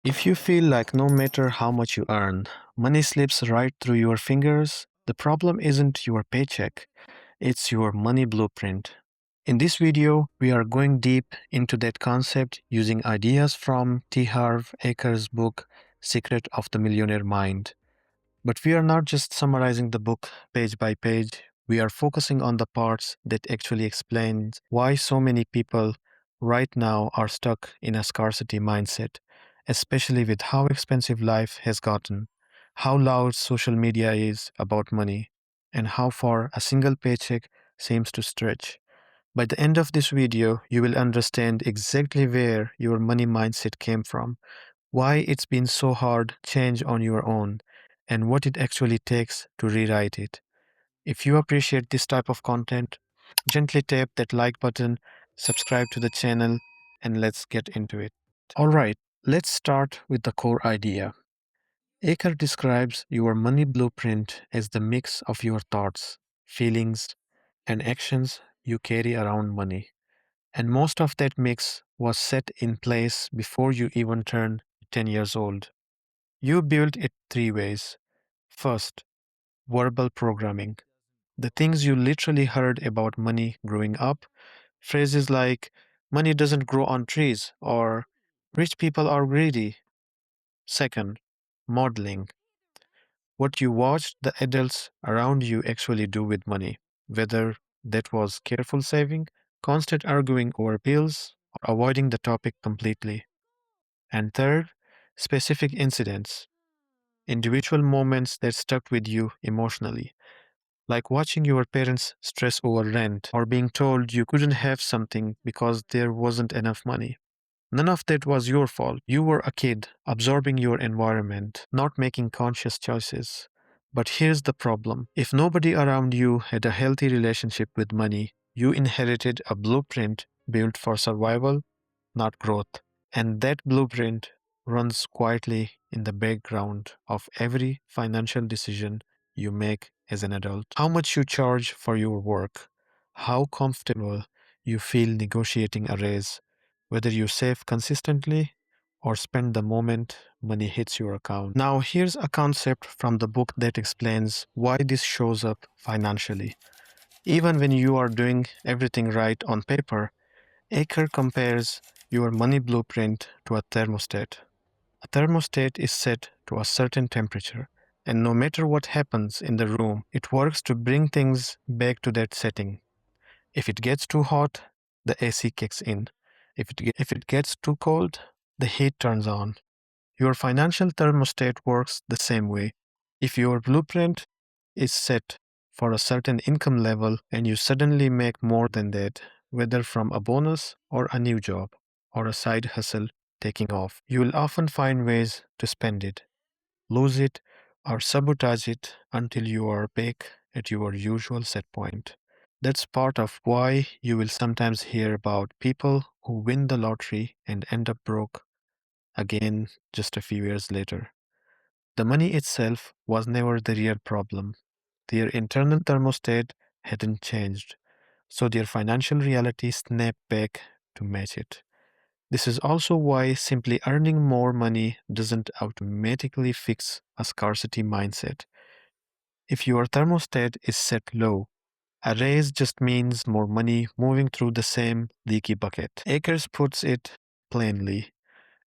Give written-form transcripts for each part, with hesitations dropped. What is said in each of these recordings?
If you feel like no matter how much you earn, money slips right through your fingers, the problem isn't your paycheck, it's your money blueprint. In this video, we are going deep into that concept using ideas from T. Harv Eker's book, Secret of the Millionaire Mind. But we are not just summarizing the book page by page, we are focusing on the parts that actually explain why so many people right now are stuck in a scarcity mindset, especially with how expensive life has gotten, how loud social media is about money, and how far a single paycheck seems to stretch. By the end of this video, you will understand exactly where your money mindset came from, why it's been so hard to change on your own, and what it actually takes to rewrite it. If you appreciate this type of content, gently tap that like button, subscribe to the channel, and let's get into it. Alright, let's start with the core idea. Aker describes your money blueprint as the mix of your thoughts, feelings, and actions you carry around money. And most of that mix was set in place before you even turned 10 years old. You build it three ways. First, verbal programming. The things you literally heard about money growing up. Phrases like, money doesn't grow on trees, or rich people are greedy. Second, modeling. What you watched the adults around you actually do with money, whether that was careful saving, constant arguing over bills, or avoiding the topic completely. And third, specific incidents, individual moments that stuck with you emotionally, like watching your parents stress over rent or being told you couldn't have something because there wasn't enough money. None of that was your fault. You were a kid, absorbing your environment, not making conscious choices. But here's the problem. If nobody around you had a healthy relationship with money, you inherited a blueprint built for survival, not growth. And that blueprint runs quietly in the background of every financial decision you make as an adult. How much you charge for your work, how comfortable you feel negotiating a raise, whether you save consistently or spend the moment money hits your account. Now, here's a concept from the book that explains why this shows up financially. Even when you are doing everything right on paper, Aker compares your money blueprint to a thermostat. A thermostat is set to a certain temperature, and no matter what happens in the room, it works to bring things back to that setting. If it gets too hot, the AC kicks in. If it gets too cold, the heat turns on. Your financial thermostat works the same way. If your blueprint is set for a certain income level and you suddenly make more than that, whether from a bonus or a new job or a side hustle taking off, you will often find ways to spend it, lose it, or sabotage it until you are back at your usual set point. That's part of why you will sometimes hear about people who win the lottery and end up broke again just a few years later. The money itself was never the real problem. Their internal thermostat hadn't changed, so their financial reality snapped back to match it. This is also why simply earning more money doesn't automatically fix a scarcity mindset. If your thermostat is set low, a raise just means more money moving through the same leaky bucket. Akers puts it plainly.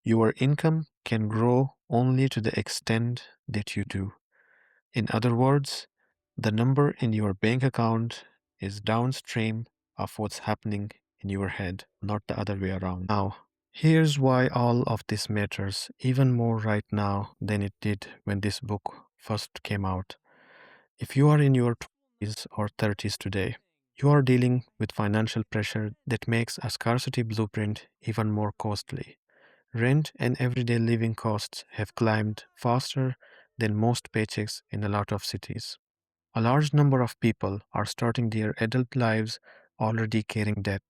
Your income can grow only to the extent that you do. In other words, the number in your bank account is downstream of what's happening in your head, not the other way around. Now, here's why all of this matters even more right now than it did when this book first came out. If you are in your 20s or 30s today, you are dealing with financial pressure that makes a scarcity blueprint even more costly. Rent and everyday living costs have climbed faster than most paychecks in a lot of cities. A large number of people are starting their adult lives already carrying debt.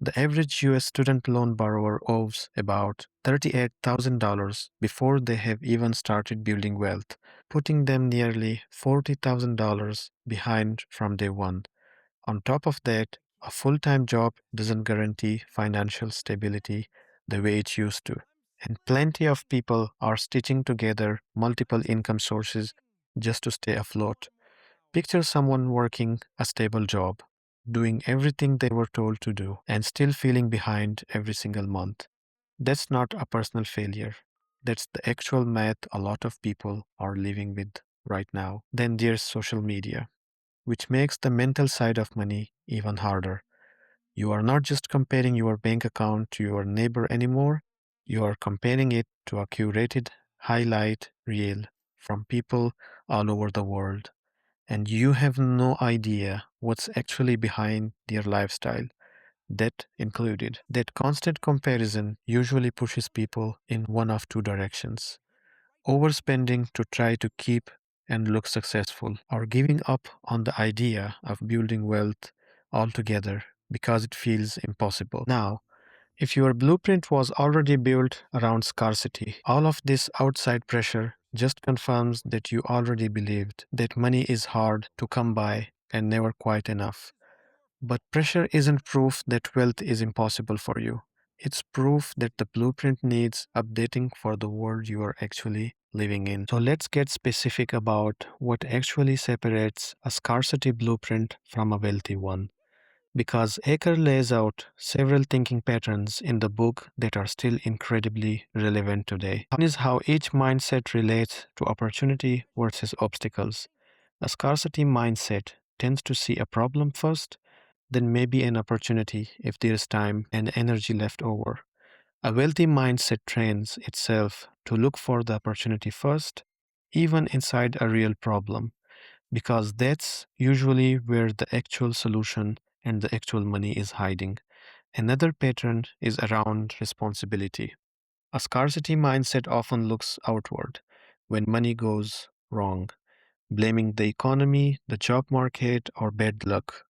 The average US student loan borrower owes about $38,000 before they have even started building wealth, putting them nearly $40,000 behind from day one. On top of that, a full time job doesn't guarantee financial stability the way it used to, And plenty of people are stitching together multiple income sources just to stay afloat. Picture someone working a stable job, doing everything they were told to do, and still feeling behind every single month. That's not a personal failure. That's the actual math a lot of people are living with right now. Then there's social media, which makes the mental side of money even harder. You are not just comparing your bank account to your neighbor anymore, you are comparing it to a curated highlight reel from people all over the world. And you have no idea what's actually behind their lifestyle, debt included. That constant comparison usually pushes people in one of two directions: overspending to try to keep and look successful, or giving up on the idea of building wealth altogether because it feels impossible. Now, if your blueprint was already built around scarcity, all of this outside pressure just confirms that you already believed that money is hard to come by and never quite enough. But pressure isn't proof that wealth is impossible for you. It's proof that the blueprint needs updating for the world you are actually living in. So let's get specific about what actually separates a scarcity blueprint from a wealthy one. Because Aker lays out several thinking patterns in the book that are still incredibly relevant today. One is how each mindset relates to opportunity versus obstacles. A scarcity mindset tends to see a problem first, then maybe an opportunity if there is time and energy left over. A wealthy mindset trains itself to look for the opportunity first, even inside a real problem, because that's usually where the actual solution and the actual money is hiding. Another pattern is around responsibility. A scarcity mindset often looks outward when money goes wrong, blaming the economy, the job market, or bad luck.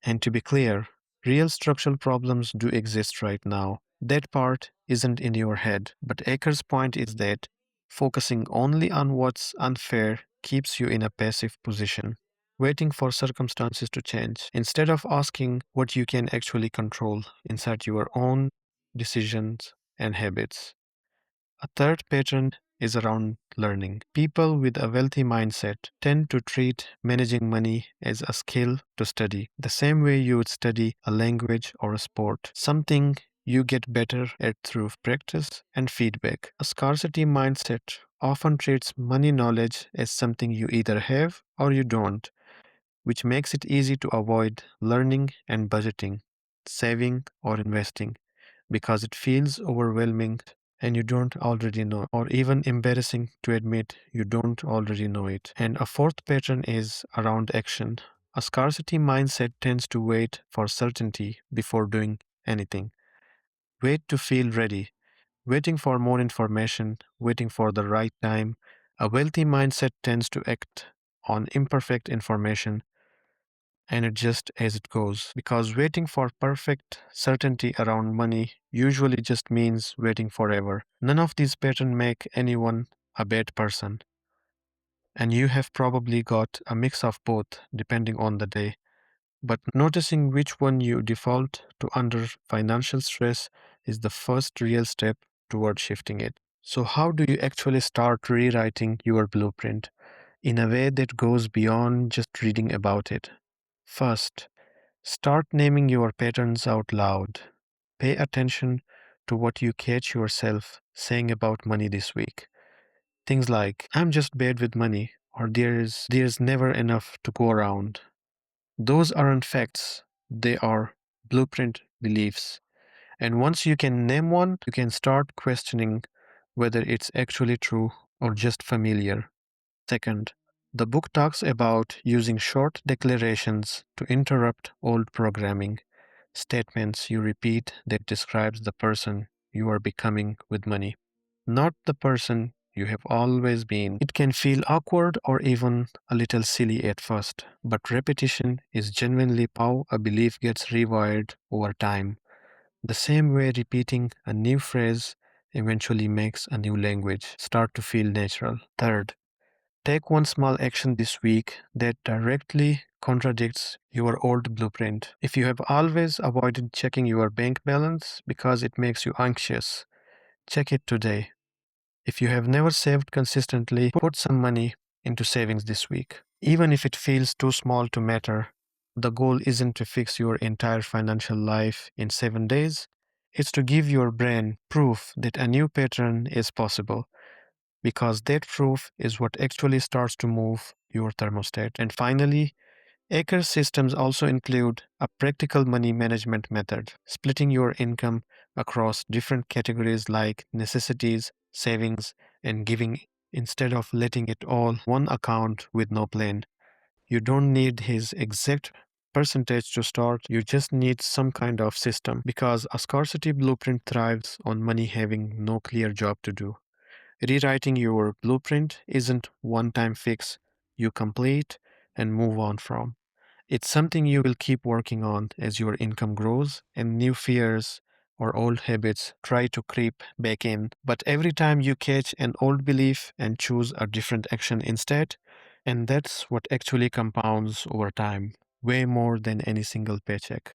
And to be clear, real structural problems do exist right now. That part isn't in your head. But Aker's point is that focusing only on what's unfair keeps you in a passive position, waiting for circumstances to change, instead of asking what you can actually control inside your own decisions and habits. A third pattern is around learning. People with a wealthy mindset tend to treat managing money as a skill to study, the same way you would study a language or a sport, something you get better at through practice and feedback. A scarcity mindset often treats money knowledge as something you either have or you don't, which makes it easy to avoid learning and budgeting, saving or investing because it feels overwhelming and you don't already know, or even embarrassing to admit you don't already know it. And a fourth pattern is around action. A scarcity mindset tends to wait for certainty before doing anything. Wait to feel ready, waiting for more information, waiting for the right time. A wealthy mindset tends to act on imperfect information and adjust as it goes. Because waiting for perfect certainty around money usually just means waiting forever. None of these patterns make anyone a bad person, and you have probably got a mix of both depending on the day. But noticing which one you default to under financial stress is the first real step toward shifting it. So, how do you actually start rewriting your blueprint in a way that goes beyond just reading about it? First, start naming your patterns out loud. Pay attention to what you catch yourself saying about money this week. Things like, I'm just bad with money, or there's never enough to go around. Those aren't facts, they are blueprint beliefs. And once you can name one, you can start questioning whether it's actually true or just familiar. Second, the book talks about using short declarations to interrupt old programming, statements you repeat that describes the person you are becoming with money, not the person you have always been. It can feel awkward or even a little silly at first, but repetition is genuinely how a belief gets rewired over time. The same way repeating a new phrase eventually makes a new language start to feel natural. Third, take one small action this week that directly contradicts your old blueprint. If you have always avoided checking your bank balance because it makes you anxious, check it today. If you have never saved consistently, put some money into savings this week. Even if it feels too small to matter, the goal isn't to fix your entire financial life in 7 days. It's to give your brain proof that a new pattern is possible, because that proof is what actually starts to move your thermostat. And finally, Acre systems also include a practical money management method, splitting your income across different categories like necessities, savings, and giving instead of letting it all one account with no plan. You don't need his exact percentage to start, you just need some kind of system, because a scarcity blueprint thrives on money having no clear job to do. Rewriting your blueprint isn't one-time fix you complete and move on from. It's something you will keep working on as your income grows and new fears or old habits try to creep back in. But every time you catch an old belief and choose a different action instead, and that's what actually compounds over time, way more than any single paycheck.